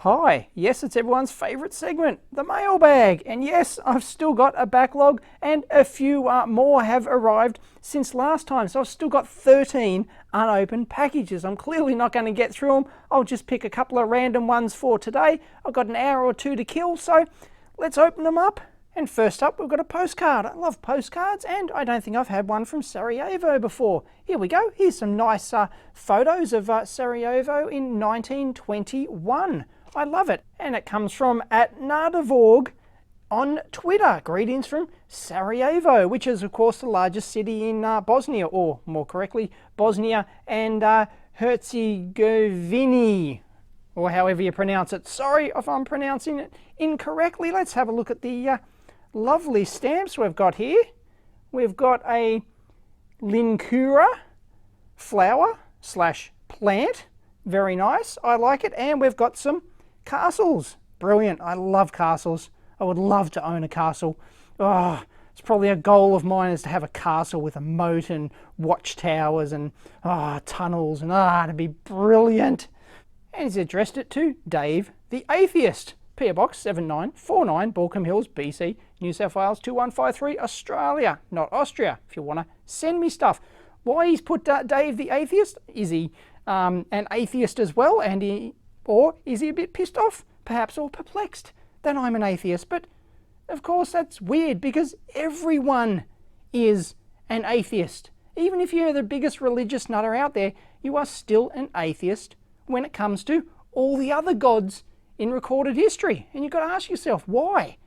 Hi, yes, it's everyone's favourite segment, the mailbag. And yes, I've still got a backlog and a few more have arrived since last time. So I've still got 13 unopened packages. I'm clearly not going to get through them. I'll just pick a couple of random ones for today. I've got an hour or two to kill, so let's open them up. And first up, we've got a postcard. I love postcards, and I don't think I've had one from Sarajevo before. Here we go. Here's some nice photos of Sarajevo in 1921. I love it. And it comes from @Nardavorg on Twitter. Greetings from Sarajevo, which is, of course, the largest city in Bosnia, or more correctly, Bosnia and Herzegovina, or however you pronounce it. Sorry if I'm pronouncing it incorrectly. Let's have a look at the lovely stamps we've got here. We've got a Linkura flower / plant. Very nice. I like it. And we've got some castles. Brilliant. I love castles. I would love to own a castle. Oh, it's probably a goal of mine is to have a castle with a moat and watchtowers and tunnels, and it'd be brilliant. And he's addressed it to Dave the Atheist. PO Box 7949, Balcombe Hills, BC, New South Wales 2153, Australia, not Austria, if you want to send me stuff. Why he's put Dave the Atheist? Is he an atheist as well? Or is he a bit pissed off, perhaps, or perplexed that I'm an atheist? But of course that's weird, because everyone is an atheist. Even if you're the biggest religious nutter out there, you are still an atheist when it comes to all the other gods in recorded history. And you've got to ask yourself, why?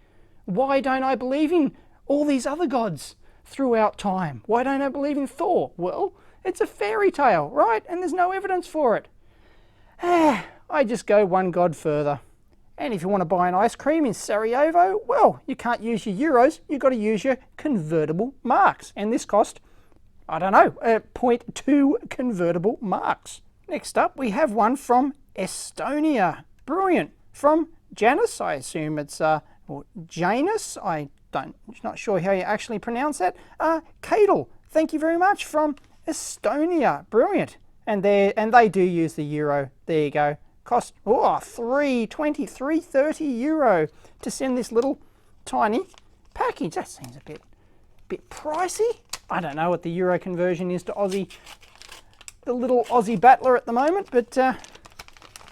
Why don't I believe in all these other gods throughout time? Why don't I believe in Thor? Well, it's a fairy tale, right? And there's no evidence for it. I just go one god further. And if you want to buy an ice cream in Sarajevo, well, you can't use your euros, you've got to use your convertible marks. And this cost, I don't know, 0.2 convertible marks. Next up, we have one from Estonia. Brilliant. From Janus, I assume it's, or Janus, not sure how you actually pronounce that. Kadel, thank you very much, from Estonia. Brilliant. And they do use the euro. There you go. Cost €3.30 euro to send this little tiny package. That seems a bit pricey. I don't know what the euro conversion is to Aussie, the little Aussie battler at the moment, but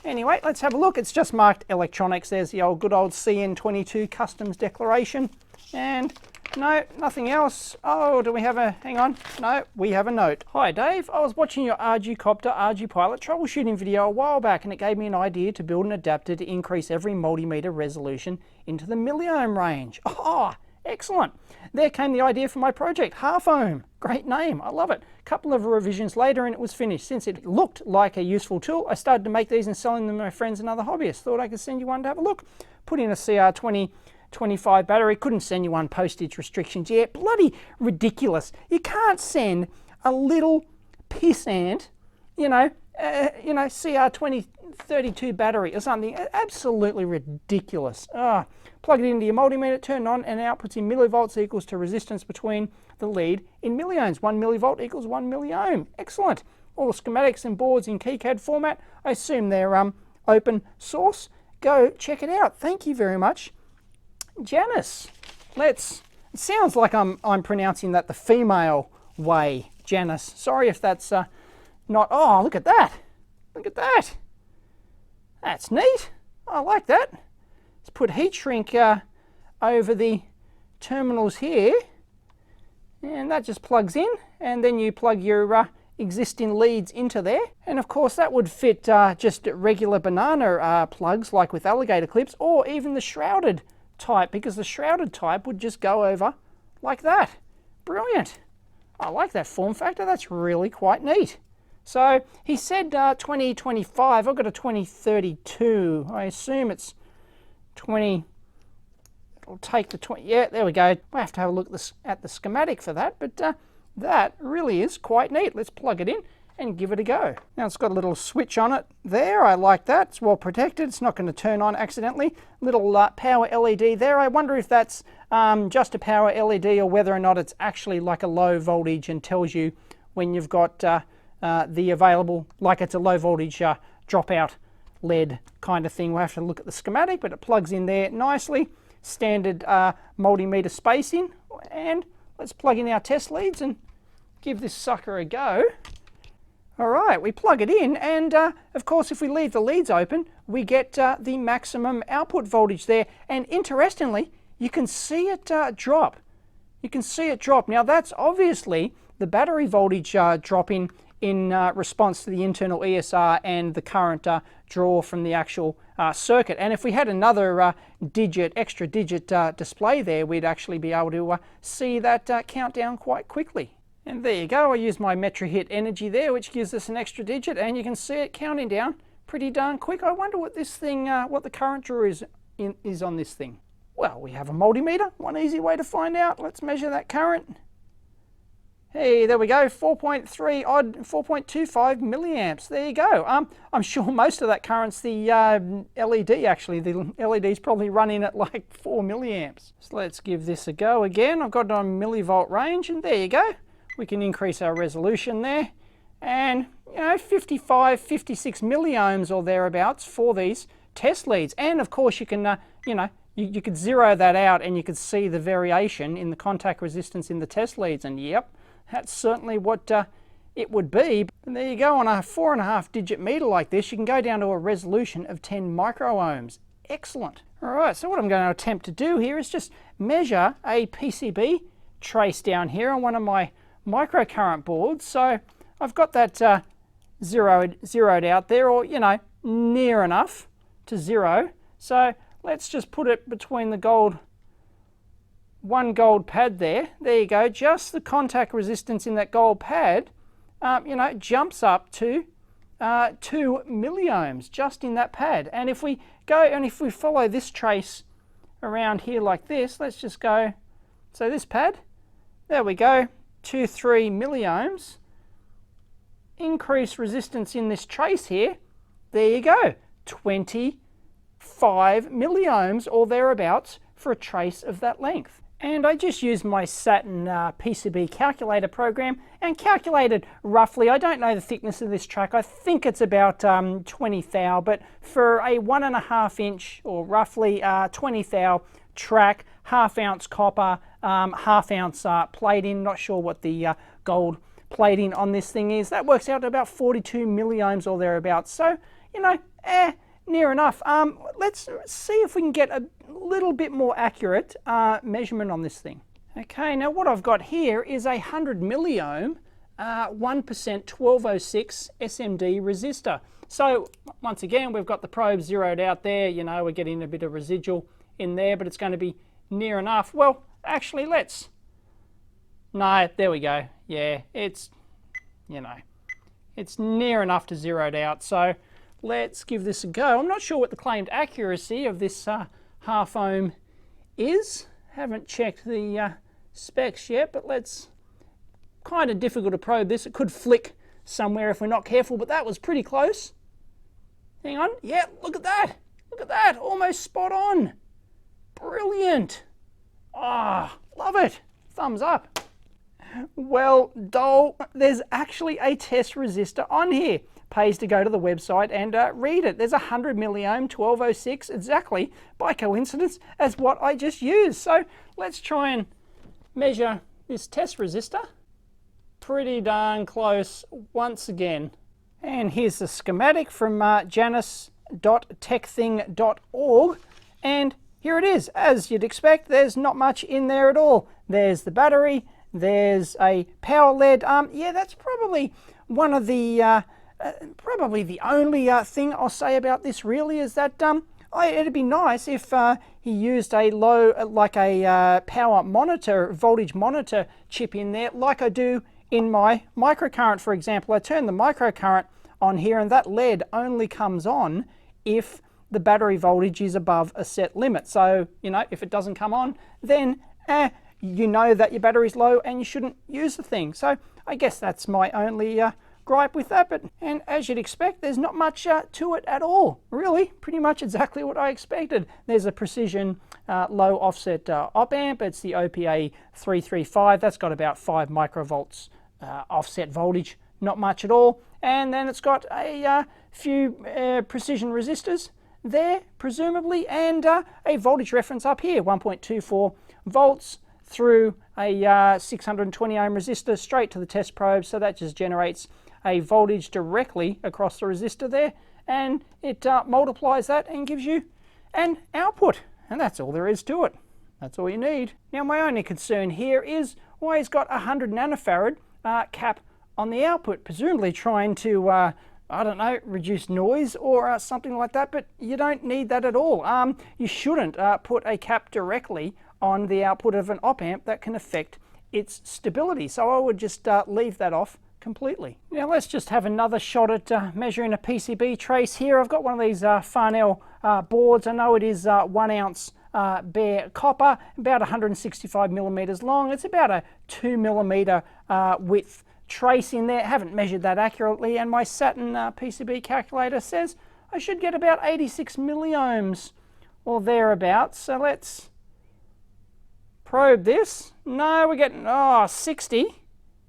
anyway, let's have a look. It's just marked electronics. There's the old good old CN22 customs declaration. And no, nothing else. Oh, do we have a, hang on. No, we have a note. Hi Dave, I was watching your RG-Copter RG-Pilot troubleshooting video a while back, and it gave me an idea to build an adapter to increase every multimeter resolution into the milliohm range. Oh, excellent. There came the idea for my project, Half Ohm. Great name, I love it. A couple of revisions later and it was finished. Since it looked like a useful tool, I started to make these and selling them to my friends and other hobbyists. Thought I could send you one to have a look. Put in a CR2025 battery. Couldn't send you one, postage restrictions. Yeah, bloody ridiculous. You can't send a little pissant, CR2032 battery or something. Absolutely ridiculous. Plug it into your multimeter, turn it on, and outputs in millivolts equals to resistance between the lead in milliohms. 1 millivolt equals 1 milliohm. Excellent. All the schematics and boards in KiCad format. I assume they're open source. Go check it out. Thank you very much, Janice. It sounds like I'm pronouncing that the female way, Janice. Sorry if that's not. Oh, look at that. Look at that. That's neat. I like that. Let's put heat shrink over the terminals here, and that just plugs in, and then you plug your existing leads into there. And of course that would fit just regular banana plugs like with alligator clips, or even the shrouded type, because the shrouded type would just go over like that. Brilliant. I like that form factor. That's really quite neat. So he said 2025. I've got a 2032. I assume it's 20. It'll take the 20. Yeah, there we go. I have to have a look at the schematic for that, but that really is quite neat. Let's plug it in and give it a go. Now it's got a little switch on it there. I like that. It's well protected. It's not going to turn on accidentally. Little power LED there. I wonder if that's just a power LED or whether or not it's actually like a low voltage and tells you when you've got the available, like it's a low voltage dropout LED kind of thing. We'll have to look at the schematic, but it plugs in there nicely. Standard multimeter spacing, and let's plug in our test leads and give this sucker a go. Alright, we plug it in, and of course if we leave the leads open, we get the maximum output voltage there, and interestingly, you can see it drop. You can see it drop. Now that's obviously the battery voltage dropping in response to the internal ESR and the current draw from the actual circuit. And if we had another extra digit display there, we'd actually be able to see that countdown quite quickly. And there you go, I used my Metro Hit energy there, which gives us an extra digit, and you can see it counting down pretty darn quick. I wonder what this thing, what the current draw is on this thing. Well, we have a multimeter, one easy way to find out. Let's measure that current. Hey, there we go, 4.3 odd, 4.25 milliamps. There you go. I'm sure most of that current's the LED actually. The LED's probably running at like 4 milliamps. So let's give this a go again. I've got it on millivolt range, and there you go. We can increase our resolution there, and 55, 56 milliohms or thereabouts for these test leads. And of course you can, you could zero that out and you could see the variation in the contact resistance in the test leads, and yep, that's certainly what it would be. And there you go, on a 4.5 digit meter like this, you can go down to a resolution of 10 microohms. Excellent. Alright, so what I'm going to attempt to do here is just measure a PCB trace down here on one of my microcurrent boards. So I've got that zeroed out there, or near enough to zero. So let's just put it between the one gold pad there. There you go. Just the contact resistance in that gold pad, jumps up to 2 milliohms just in that pad. And if we go and if we follow this trace around here like this, let's just go. So this pad, there we go. 3 milliohms. Increase resistance in this trace here. There you go. 25 milliohms or thereabouts for a trace of that length. And I just used my Saturn PCB calculator program and calculated roughly, I don't know the thickness of this track, I think it's about 20 thou, but for a 1.5 inch or roughly 20 thou track, 1/2 ounce copper, 1/2 ounce plating, not sure what the gold plating on this thing is. That works out to about 42 milliohms or thereabouts. So, near enough. Let's see if we can get a little bit more accurate measurement on this thing. Okay, now what I've got here is a 100 milliohm 1% 1206 SMD resistor. So once again, we've got the probe zeroed out there. We're getting a bit of residual in there, but it's going to be near enough. Well, actually, no, there we go. Yeah, it's near enough to zero it out. So let's give this a go. I'm not sure what the claimed accuracy of this 1/2 ohm is. Haven't checked the specs yet, but kind of difficult to probe this. It could flick somewhere if we're not careful, but that was pretty close. Hang on. Yeah, look at that. Look at that. Almost spot on. Brilliant. Ah, love it. Thumbs up. Well, Dole, there's actually a test resistor on here. Pays to go to the website and read it. There's a 100 milliohm 1206, exactly by coincidence as what I just used. So let's try and measure this test resistor. Pretty darn close once again. And here's the schematic from janice.techthing.org, and here it is. As you'd expect, there's not much in there at all. There's the battery, there's a power LED. Yeah, that's probably one of the probably the only thing I'll say about this really is that it'd be nice if he used a low, like a power monitor, voltage monitor chip in there, like I do in my microcurrent, for example. I turn the microcurrent on here, and that LED only comes on if the battery voltage is above a set limit. So, if it doesn't come on, then you know that your battery's low and you shouldn't use the thing. So I guess that's my only gripe with that. And as you'd expect, there's not much to it at all. Really, pretty much exactly what I expected. There's a precision low offset op amp. It's the OPA 335. That's got about 5 microvolts offset voltage. Not much at all. and then it's got a few precision resistors there, presumably, and a voltage reference up here, 1.24 volts through a 620 ohm resistor straight to the test probe. So that just generates a voltage directly across the resistor there, and it multiplies that and gives you an output, and that's all there is to it. That's all you need. Now my only concern here is why he's got a 100 nanofarad cap on the output, presumably trying to I don't know, reduce noise or something like that, but you don't need that at all. You shouldn't put a cap directly on the output of an op-amp that can affect its stability. So I would just leave that off completely. Now let's just have another shot at measuring a PCB trace here. I've got one of these Farnell boards. I know it is 1 ounce bare copper, about 165 millimeters long. It's about a 2 millimeter width trace in there. Haven't measured that accurately, and my Saturn PCB calculator says I should get about 86 milliohms or thereabouts. So let's probe this. No, we're getting 60.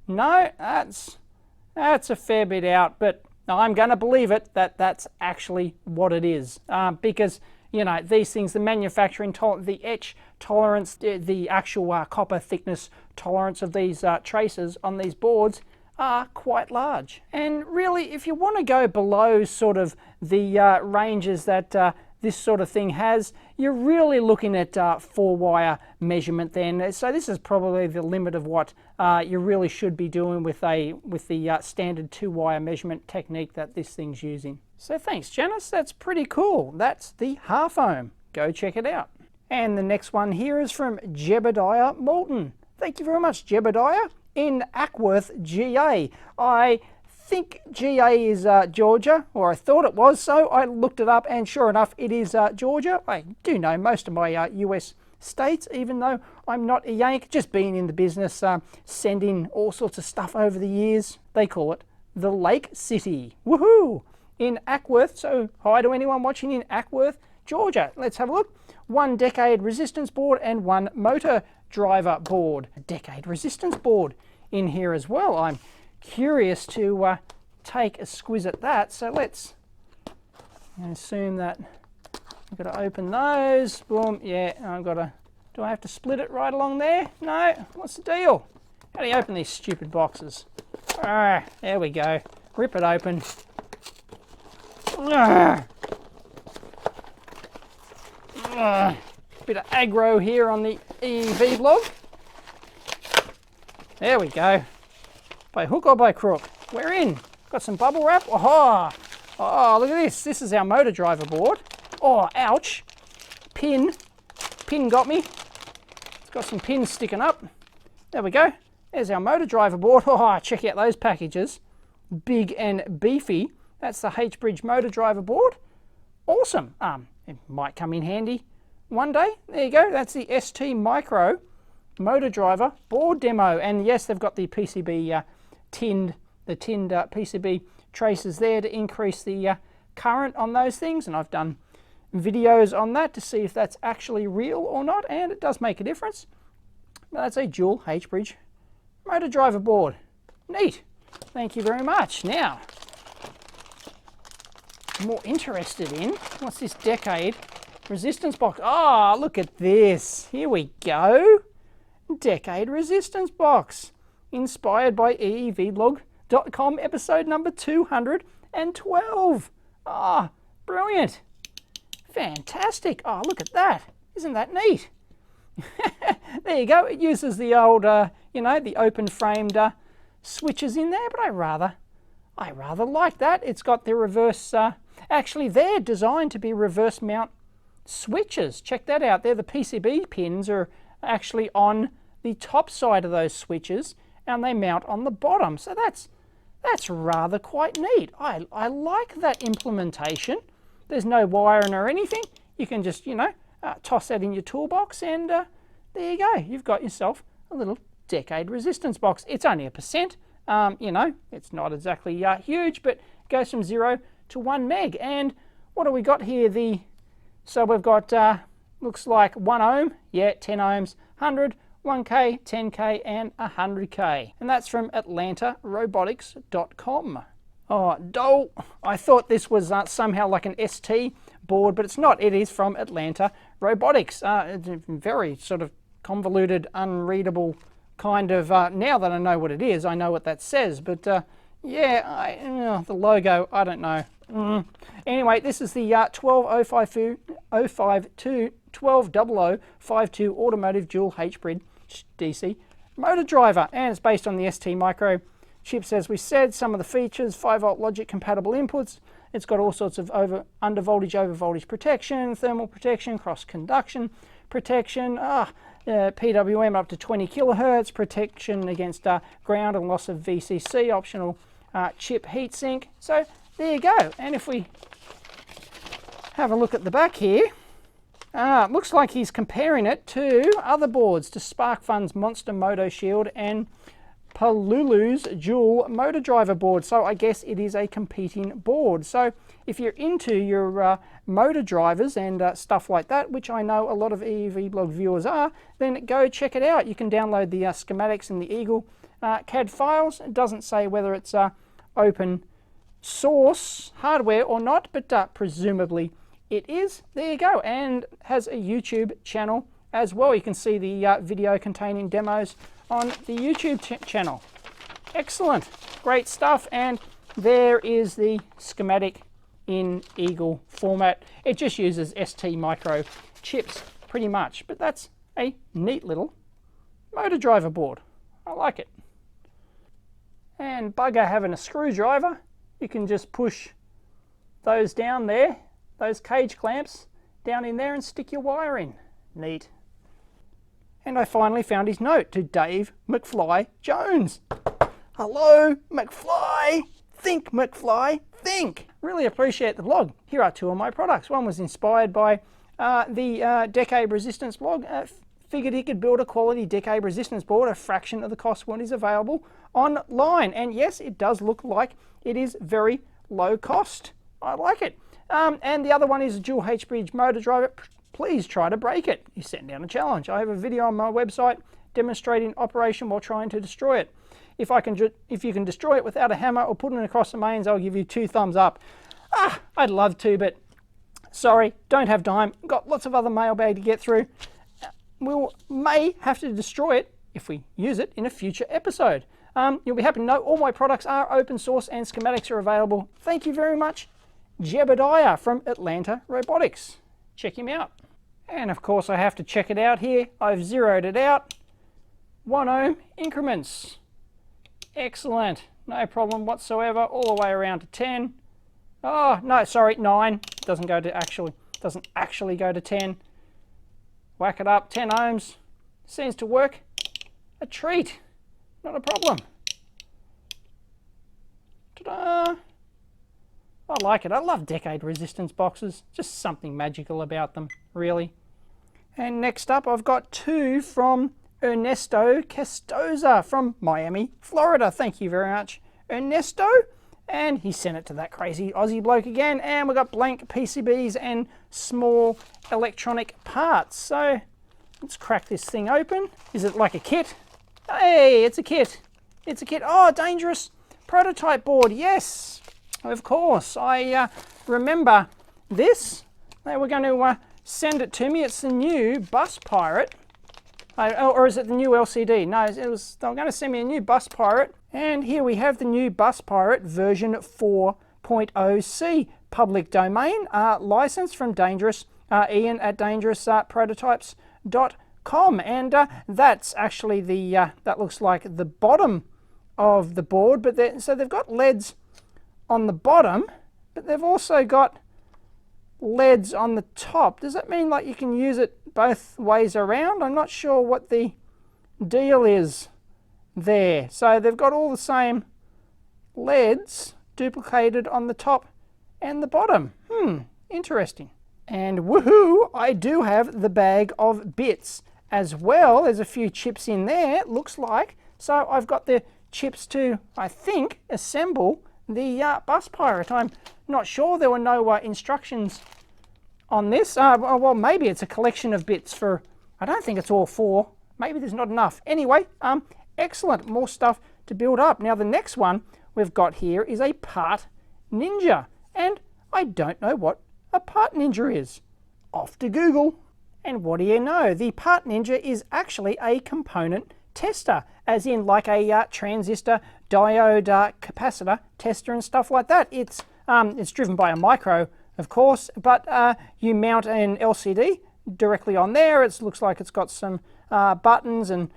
No, that's a fair bit out, but I'm going to believe it that that's actually what it is, because you know, these things, the manufacturing tolerance, the etch tolerance, the actual copper thickness tolerance of these traces on these boards are quite large. And really, if you want to go below sort of the ranges that this sort of thing has, you're really looking at 4-wire measurement then. So this is probably the limit of what you really should be doing with the standard 2-wire measurement technique that this thing's using. So thanks, Janice, that's pretty cool. That's the half ohm. Go check it out. And the next one here is from Jebediah Moulton. Thank you very much, Jebediah, in Ackworth, GA. I think GA is Georgia, or I thought it was, so I looked it up, and sure enough, it is Georgia. I do know most of my US states, even though I'm not a Yank, just being in the business, sending all sorts of stuff over the years. They call it the Lake City. Woohoo! In Ackworth, so hi to anyone watching in Ackworth, Georgia. Let's have a look. 1 decade resistance board and 1 motor driver board. A decade resistance board in here as well. I'm curious to take a squiz at that, so let's assume that I've got to open those. Boom, yeah, I've got to, do I have to split it right along there? No, what's the deal? How do you open these stupid boxes? There we go, rip it open. Bit of aggro here on the EEVblog. There we go. By hook or by crook? We're in. Got some bubble wrap. Oh, look at this. This is our motor driver board. Oh, ouch. Pin got me. It's got some pins sticking up. There we go. There's our motor driver board. Oh, check out those packages. Big and beefy. That's the H-bridge motor driver board. Awesome. It might come in handy one day. There you go. That's the ST Micro motor driver board demo. And yes, they've got the PCB tinned PCB traces there to increase the current on those things. And I've done videos on that to see if that's actually real or not. And it does make a difference. But that's a dual H-bridge motor driver board. Neat. Thank you very much. Now, more interested in, what's this decade resistance box? Oh, look at this. Here we go. Decade resistance box. Inspired by EEVblog.com, episode number 212. Ah, brilliant. Fantastic. Oh, look at that. Isn't that neat? There you go. It uses the old, you know, the open framed switches in there, but I rather like that. It's got the reverse, actually they're designed to be reverse mount switches. Check that out. They're the PCB pins are actually on the top side of those switches and they mount on the bottom. So that's rather quite neat. I like that implementation. There's no wiring or anything. You can just, you know, toss that in your toolbox and there you go. You've got yourself a little decade resistance box. It's only 1%. You know, it's not exactly huge, but it goes from 0 to 1 meg. And what do we got here? So we've got, looks like 1 ohm, yeah, 10 ohms, 100, 1K, 10K, and 100K. And that's from AtlantaRobotics.com. Oh, dull. I thought this was somehow like an ST board, but it's not. It is from Atlanta Robotics. It's a very sort of convoluted, unreadable kind of, now that I know what it is, I know what that says, but yeah, the logo, I don't know. Anyway, this is the 12052 120052 automotive dual H-bridge DC motor driver, and it's based on the ST micro chips, as we said. Some of the features: 5-volt logic compatible inputs. It's got all sorts of under voltage, over voltage protection, thermal protection, cross conduction protection, PWM up to 20 kilohertz, protection against ground and loss of VCC, optional chip heatsink. So there you go. And if we have a look at the back here, it looks like he's comparing it to other boards, to SparkFun's Monster Moto Shield and Palulu's dual motor driver board. So I guess it is a competing board. So if you're into your motor drivers and stuff like that, which I know a lot of EEVblog viewers are, then go check it out. You can download the schematics and the Eagle CAD files. It doesn't say whether it's open source hardware or not, but presumably it is. There you go. And has a YouTube channel as well. You can see the video containing demos on the YouTube channel. Excellent, great stuff. And there is the schematic in Eagle format. It just uses ST micro chips pretty much, but that's a neat little motor driver board. I like it. And bugger having a screwdriver, you can just push those down there, those cage clamps down in there, and stick your wire in. Neat. And I finally found his note to Dave McFly Jones. Hello, McFly. Think, McFly, think. Really appreciate the blog. Here are two of my products. One was inspired by the decade resistance blog. Figured he could build a quality decade resistance board, a fraction of the cost when it's available online. And yes, it does look like it is very low cost. I like it. And the other one is a dual H-bridge motor driver. Please try to break it. He's setting down a challenge. I have a video on my website demonstrating operation while trying to destroy it. If you can destroy it without a hammer or putting it across the mains, I'll give you 2 thumbs up. I'd love to, but sorry, don't have time. Got lots of other mailbag to get through. May have to destroy it if we use it in a future episode. You'll be happy to know all my products are open source and schematics are available. Thank you very much, Jebediah from Atlanta Robotics. Check him out. And of course I have to check it out here. I've zeroed it out. 1 ohm increments. Excellent. No problem whatsoever. All the way around to 10. Oh, no, sorry, 9. Doesn't actually go to 10. Whack it up, 10 ohms. Seems to work. A treat. Not a problem. Ta-da! I like it. I love decade resistance boxes. Just something magical about them, really. And next up, I've got 2 from Ernesto Castoza from Miami, Florida. Thank you very much, Ernesto. And he sent it to that crazy Aussie bloke again. And we've got blank PCBs and small electronic parts. So let's crack this thing open. Is it like a kit? Hey, it's a kit. It's a kit. Oh, dangerous prototype board. Yes. Of course, I remember this. They were going to send it to me. It's the new Bus Pirate. Or is it the new LCD? No, they were going to send me a new Bus Pirate. And here we have the new Bus Pirate version 4.0C. Public domain, license from Dangerous, Ian at dangerousprototypes.com. And that's actually that looks like the bottom of the board. But so they've got LEDs on the bottom, but they've also got LEDs on the top. Does that mean like you can use it both ways around? I'm not sure what the deal is there. So they've got all the same LEDs duplicated on the top and the bottom. Interesting. And woohoo, I do have the bag of bits as well. There's a few chips in there, it looks like. So I've got the chips to, I think, assemble the Bus Pirate. I'm not sure. There were no instructions on this. Well, maybe it's a collection of bits for, I don't think it's all 4. Maybe there's not enough. Anyway, excellent. More stuff to build up. Now the next one we've got here is a part ninja, and I don't know what a part ninja is. Off to Google. And what do you know? The part ninja is actually a component tester, as in like a transistor, diode, capacitor tester and stuff like that. It's driven by a micro, of course, but you mount an LCD directly on there. It looks like it's got some buttons and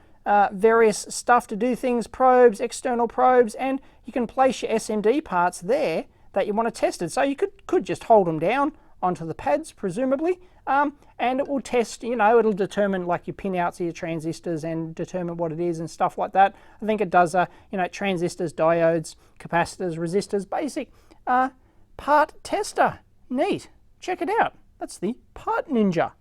various stuff to do things, probes, external probes, and you can place your SMD parts there that you want to test it. So you could just hold them down onto the pads, presumably, and it will test, you know, it'll determine like your pinouts of your transistors and determine what it is and stuff like that. I think it does, you know, transistors, diodes, capacitors, resistors, basic part tester. Neat. Check it out. That's the Part Ninja.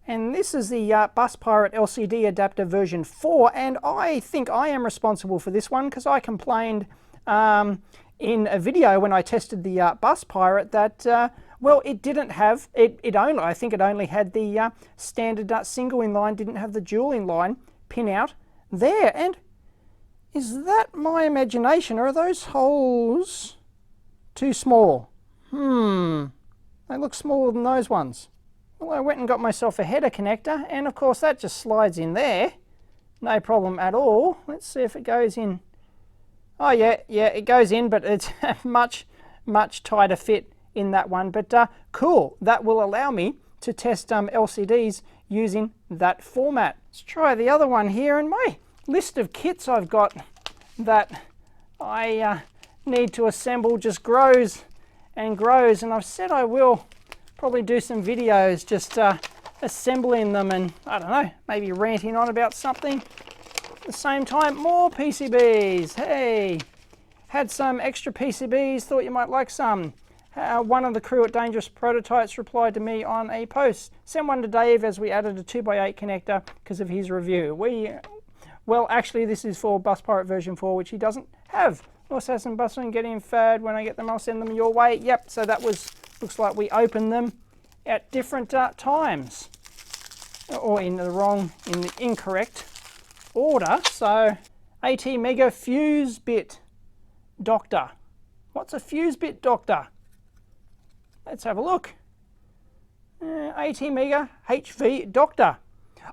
And this is the Bus Pirate LCD adapter version 4, and I think I am responsible for this one because I complained in a video when I tested the Bus Pirate that well, it didn't have, I think it only had the standard single inline, didn't have the dual inline pinout there. And is that my imagination, or are those holes too small? They look smaller than those ones. Well, I went and got myself a header connector, and of course that just slides in there. No problem at all. Let's see if it goes in. Oh yeah, it goes in, but it's a much tighter fit in that one. But cool, that will allow me to test LCDs using that format. Let's try the other one here. In my list of kits I've got that I need to assemble just grows and grows, and I've said I will probably do some videos just assembling them and, I don't know, maybe ranting on about something. At the same time, more PCBs. Hey, had some extra PCBs, thought you might like some. One of the crew at Dangerous Prototypes replied to me on a post. Send one to Dave as we added a 2x8 connector because of his review. Well, actually this is for Bus Pirate version 4, which he doesn't have. Also has some bustling, get in fad. When I get them, I'll send them your way. Yep, so that was, looks like we opened them at different times. Or in the incorrect order. So, AT Mega Fuse Bit Doctor. What's a fuse bit doctor? Let's have a look. AT Mega HV Doctor.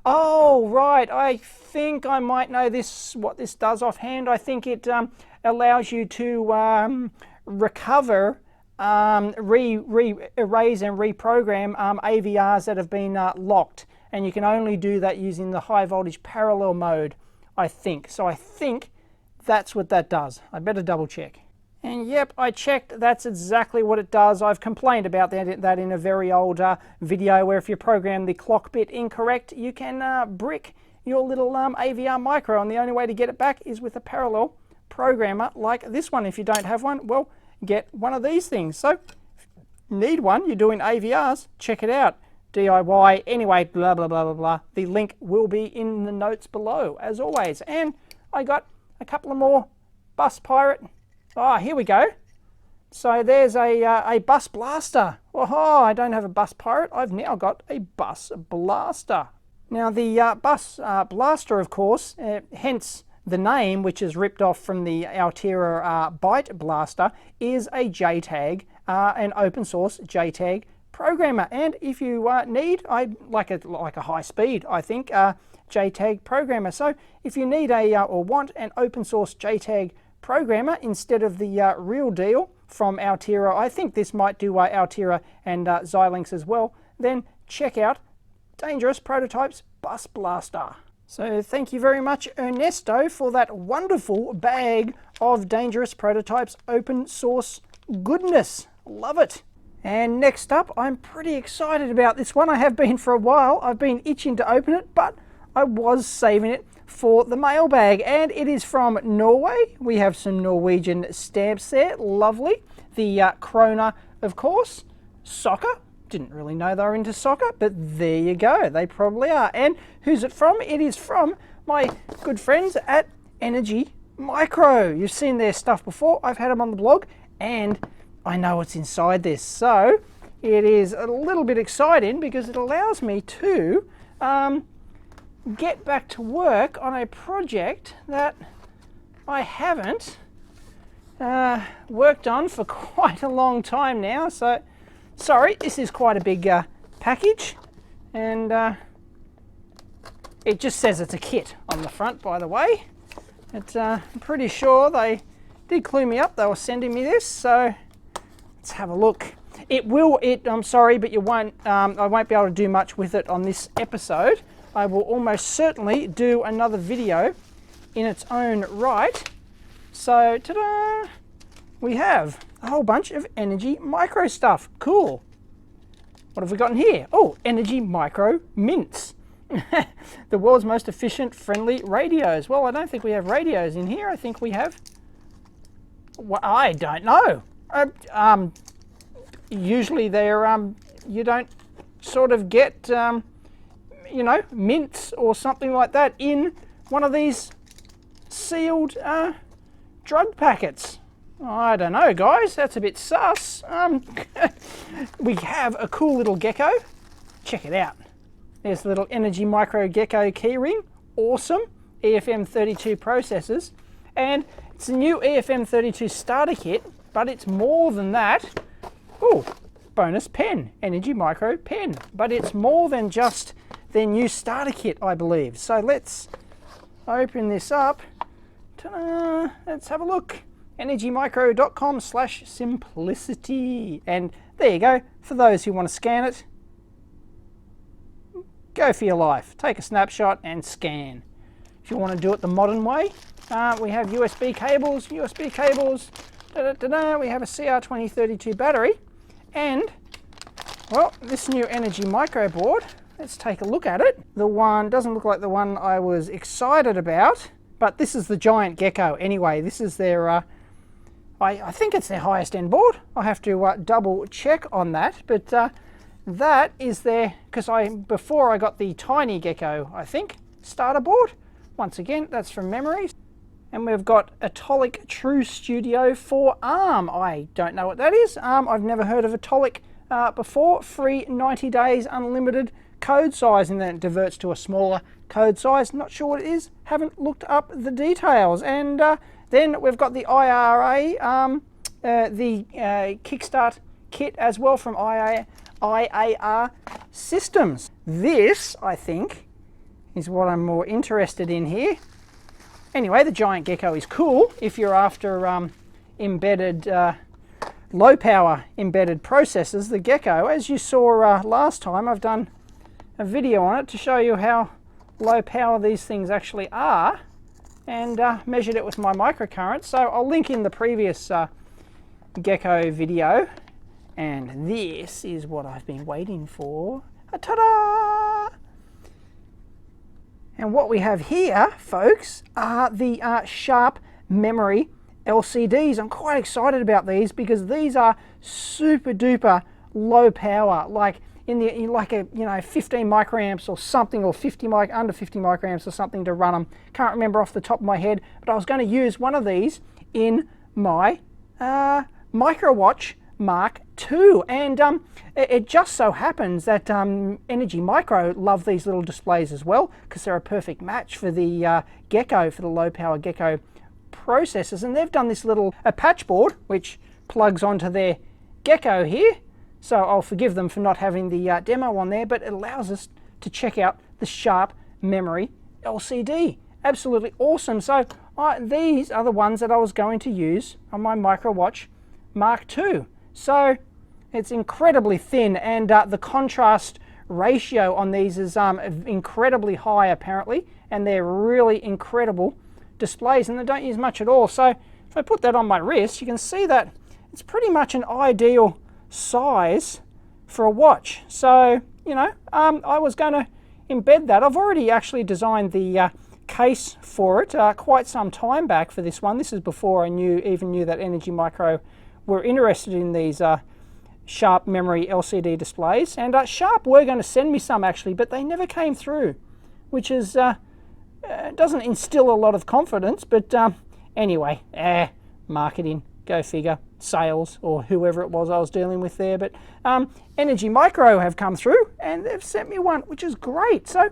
Oh, right. I think I might know this. What this does offhand. I think it allows you to recover, erase and reprogram AVRs that have been locked, and you can only do that using the high voltage parallel mode, I think. So I think that's what that does. I better double check. And yep, I checked, that's exactly what it does. I've complained about that in a very old video where if you program the clock bit incorrect, you can brick your little AVR micro, and the only way to get it back is with a parallel programmer like this one. If you don't have one, well, get one of these things. So, if you need one, you're doing AVRs, check it out. DIY, anyway, blah, blah, blah, blah, blah. The link will be in the notes below, as always. And I got a couple of more Bus Pirate. Ah, here we go. So there's a Bus Blaster. Oh, I don't have a Bus Pirate. I've now got a Bus Blaster. Now the Bus Blaster, of course, hence the name, which is ripped off from the Altera Byte Blaster, is a JTAG, an open source JTAG programmer. And if you need, I like a high speed, I think, JTAG programmer. So if you need or want an open source JTAG programmer instead of the real deal from Altera, I think this might do Altera and Xilinx as well, then check out Dangerous Prototypes Bus Blaster. So thank you very much, Ernesto, for that wonderful bag of Dangerous Prototypes open source goodness. Love it. And next up, I'm pretty excited about this one. I have been for a while. I've been itching to open it, but I was saving it for the mailbag, and it is from Norway. We have some Norwegian Stamp Set, lovely. The Krona, of course. Soccer, didn't really know they were into soccer, but there you go, they probably are. And who's it from? It is from my good friends at Energy Micro. You've seen their stuff before, I've had them on the blog, and I know what's inside this. So it is a little bit exciting because it allows me to get back to work on a project that I haven't worked on for quite a long time now. So, sorry, this is quite a big package, and it just says it's a kit on the front, by the way. I'm pretty sure they did clue me up. They were sending me this, so let's have a look. I'm sorry, but you won't. I won't be able to do much with it on this episode. I will almost certainly do another video in its own right. So, ta-da! We have a whole bunch of Energy Micro stuff. Cool. What have we got in here? Oh, Energy Micro mints. The world's most efficient, friendly radios. Well, I don't think we have radios in here. I think we have... Well, I don't know. Usually they're, you don't sort of get, you know, mints or something like that in one of these sealed drug packets. I don't know, guys. That's a bit sus. We have a cool little Gecko. Check it out. There's the little Energy Micro Gecko keyring. Awesome. EFM32 processors. And it's a new EFM32 starter kit, but it's more than that. Oh, bonus pen. Energy Micro pen. But it's more than just their new starter kit, I believe. So let's open this up. Ta-da! Let's have a look. energymicro.com/simplicity. And there you go. For those who want to scan it, go for your life. Take a snapshot and scan. If you want to do it the modern way, we have USB cables. We have a CR2032 battery. And, well, this new Energy Micro board, let's take a look at it. The one doesn't look like the one I was excited about, but this is the giant Gecko anyway. This is their, I think it's their highest end board. I'll have to double check on that, but that is their, because before I got the tiny Gecko, I think, starter board. Once again, that's from memory. And we've got Atomic True Studio for ARM. I don't know what that is. I've never heard of Atomic before. Free 90 days unlimited code size, and then it diverts to a smaller code size. Not sure what it is. Haven't looked up the details. And then we've got the IRA, the Kickstart kit as well from IAR Systems. This, I think, is what I'm more interested in here. Anyway, the giant Gecko is cool if you're after embedded, low power embedded processors. The Gecko, as you saw last time, I've done a video on it to show you how low power these things actually are, and measured it with my microcurrent. So I'll link in the previous Gecko video, and this is what I've been waiting for. Ta-da! And what we have here, folks, are the Sharp Memory LCDs. I'm quite excited about these because these are super duper low power, like in a 15 microamps or something, or under 50 microamps or something to run them. Can't remember off the top of my head, but I was going to use one of these in my Microwatch Mark II, and it just so happens that Energy Micro love these little displays as well, because they're a perfect match for the Gecko, for the low power Gecko processors. And they've done this little patch board which plugs onto their Gecko here, so I'll forgive them for not having the demo on there, but it allows us to check out the Sharp Memory LCD. Absolutely awesome. So these are the ones that I was going to use on my Microwatch Mark II. So it's incredibly thin, and the contrast ratio on these is incredibly high apparently, and they're really incredible displays, and they don't use much at all. So if I put that on my wrist, you can see that it's pretty much an ideal size for a watch. So, you know, I was going to embed that. I've already actually designed the case for it quite some time back for this one. This is before I even knew that Energy Micro were interested in these Sharp Memory LCD displays, and Sharp were going to send me some actually, but they never came through, which is doesn't instill a lot of confidence. But anyway, marketing, go figure, sales, or whoever it was I was dealing with there. But Energy Micro have come through and they've sent me one, which is great. So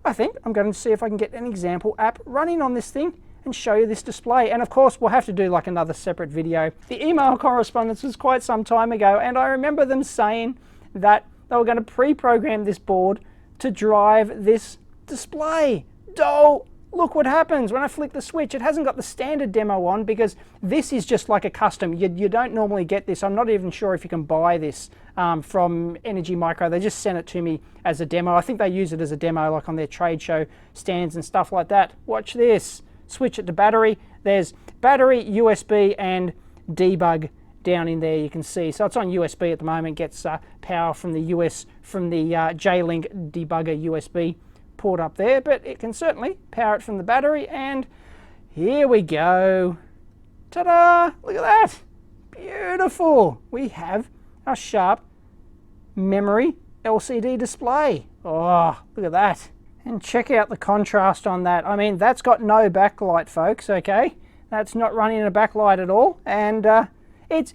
I think I'm going to see if I can get an example app running on this thing and show you this display. And of course, we'll have to do like another separate video. The email correspondence was quite some time ago, and I remember them saying that they were going to pre-program this board to drive this display. Look what happens when I flick the switch. It hasn't got the standard demo on because this is just like a custom. You don't normally get this. I'm not even sure if you can buy this from Energy Micro. They just sent it to me as a demo. I think they use it as a demo like on their trade show stands and stuff like that. Watch this. Switch it to battery. There's battery, USB and debug down in there, you can see. So it's on USB at the moment, gets power from the J-Link debugger USB port up there, but it can certainly power it from the battery. And here we go. Ta-da! Look at that. Beautiful. We have our sharp memory LCD display. Oh, look at that. And check out the contrast on that. I mean, that's got no backlight, folks, okay? That's not running a backlight at all. And it's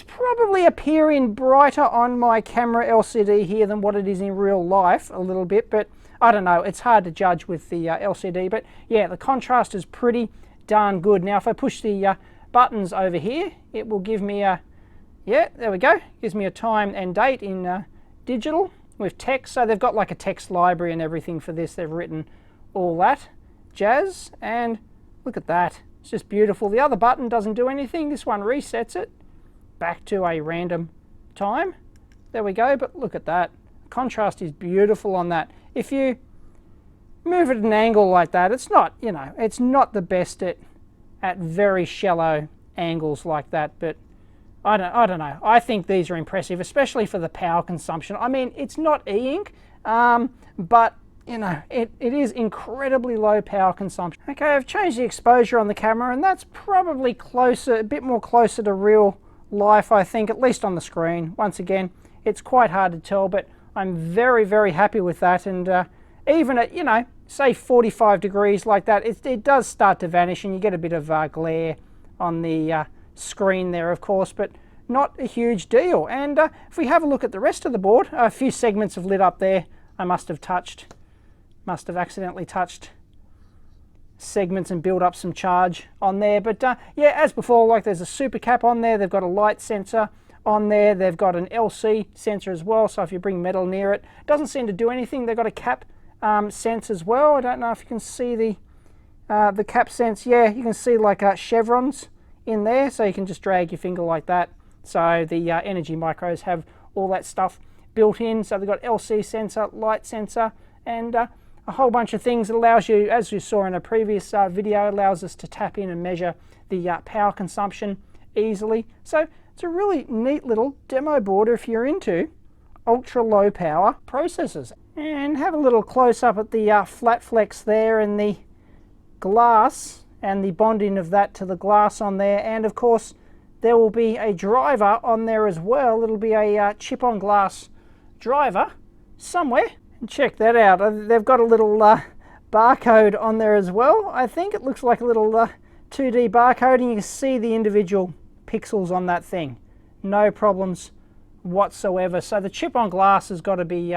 probably appearing brighter on my camera LCD here than what it is in real life a little bit, but I don't know, it's hard to judge with the LCD, but yeah, the contrast is pretty darn good. Now if I push the buttons over here, it will give me a, yeah, there we go, gives me a time and date in digital with text. So they've got like a text library and everything for this. They've written all that jazz, and look at that. It's just beautiful. The other button doesn't do anything. This one resets it back to a random time. There we go, but look at that. Contrast is beautiful on that. If you move it at an angle like that, it's not, you know, it's not the best at very shallow angles like that, but I don't know. I think these are impressive, especially for the power consumption. I mean, it's not e-ink, but you know, it is incredibly low power consumption. Okay, I've changed the exposure on the camera, and that's probably closer, a bit more closer to real life, I think, at least on the screen. Once again, it's quite hard to tell, but I'm very, very happy with that. And even at, you know, say 45 degrees like that, it does start to vanish, and you get a bit of glare on the screen there, of course, but not a huge deal. And if we have a look at the rest of the board, a few segments have lit up there. I must have accidentally touched segments and build up some charge on there. But yeah, as before, like there's a super cap on there. They've got a light sensor on there. They've got an LC sensor as well. So if you bring metal near it, it doesn't seem to do anything. They've got a cap sense as well. I don't know if you can see the cap sense. Yeah, you can see like chevrons in there. So you can just drag your finger like that. So the Energy Micros have all that stuff built in. So they've got LC sensor, light sensor, and a whole bunch of things. It allows you, as you saw in a previous video, allows us to tap in and measure the power consumption easily. So it's a really neat little demo board if you're into ultra low power processors. And have a little close up at the flat flex there and the glass and the bonding of that to the glass on there. And of course there will be a driver on there as well. It'll be a chip on glass driver somewhere. And check that out. They've got a little barcode on there as well. I think it looks like a little 2D barcode, and you can see the individual pixels on that thing. No problems whatsoever. So the chip on glass has got to be,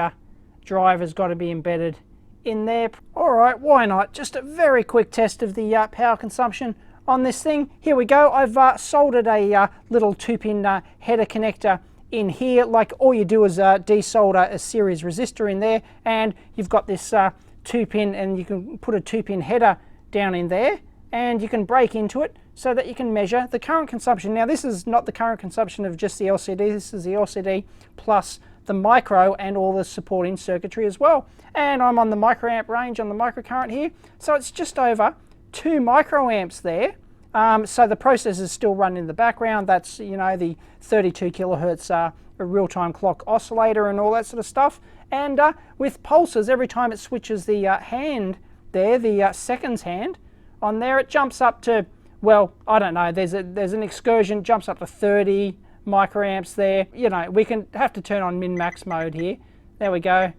driver's got to be embedded in there. All right, why not? Just a very quick test of the power consumption on this thing. Here we go. I've soldered a little 2-pin header connector in here. Like all you do is desolder a series resistor in there, and you've got this 2-pin, and you can put a 2-pin header down in there, and you can break into it so that you can measure the current consumption. Now this is not the current consumption of just the LCD, this is the LCD plus the micro and all the supporting circuitry as well. And I'm on the microamp range on the microcurrent here, so it's just over 2 microamps there. So the processor is still running in the background. That's, you know, the 32 kilohertz a real-time clock oscillator and all that sort of stuff. And with pulses, every time it switches the hand there, the seconds hand on there, it jumps up to, well, I don't know, there's an excursion, jumps up to 30 microamps there. You know, we can have to turn on min-max mode here. There we go.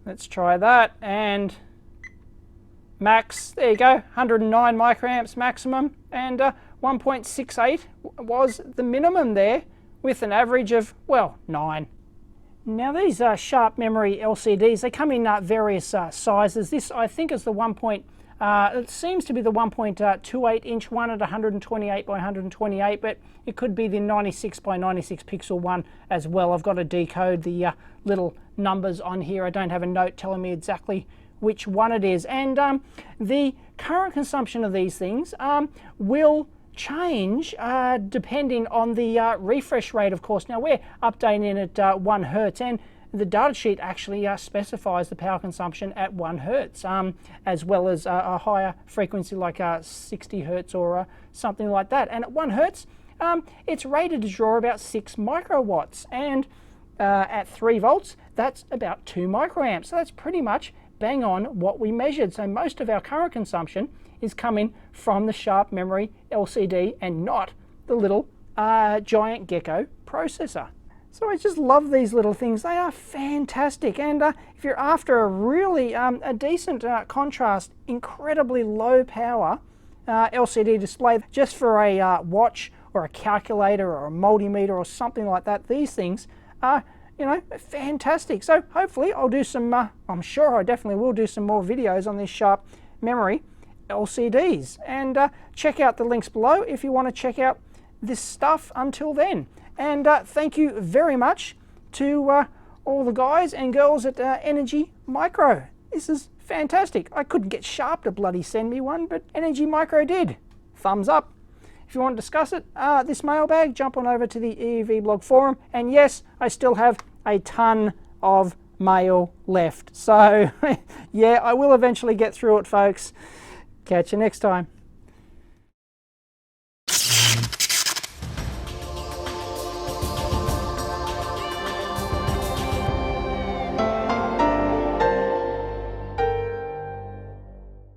Let's try that, and max, there you go, 109 microamps maximum, and 1.68 was the minimum there, with an average of, well, 9. Now these sharp memory LCDs, they come in various sizes. This I think is the 1.6 It seems to be the 1.28 inch one at 128 by 128, but it could be the 96 by 96 pixel one as well. I've got to decode the little numbers on here. I don't have a note telling me exactly which one it is. And the current consumption of these things will change depending on the refresh rate, of course. Now we're updating at 1 hertz, and the datasheet actually specifies the power consumption at 1 hertz, as well as a higher frequency like 60 hertz or something like that. And at 1 hertz, it's rated to draw about 6 microwatts, and at 3 volts, that's about 2 microamps. So that's pretty much bang on what we measured. So most of our current consumption is coming from the sharp memory LCD and not the little giant Gecko processor. So I just love these little things. They are fantastic. And if you're after a really a decent contrast, incredibly low power LCD display just for a watch or a calculator or a multimeter or something like that, these things are, you know, fantastic. So hopefully I'll do some, I'm sure I definitely will do some more videos on these sharp memory LCDs. And check out the links below if you want to check out this stuff. Until then. And thank you very much to all the guys and girls at Energy Micro. This is fantastic. I couldn't get Sharp to bloody send me one, but Energy Micro did. Thumbs up. If you want to discuss it, this mailbag, jump on over to the EEVblog forum. And yes, I still have a ton of mail left. So yeah, I will eventually get through it, folks. Catch you next time.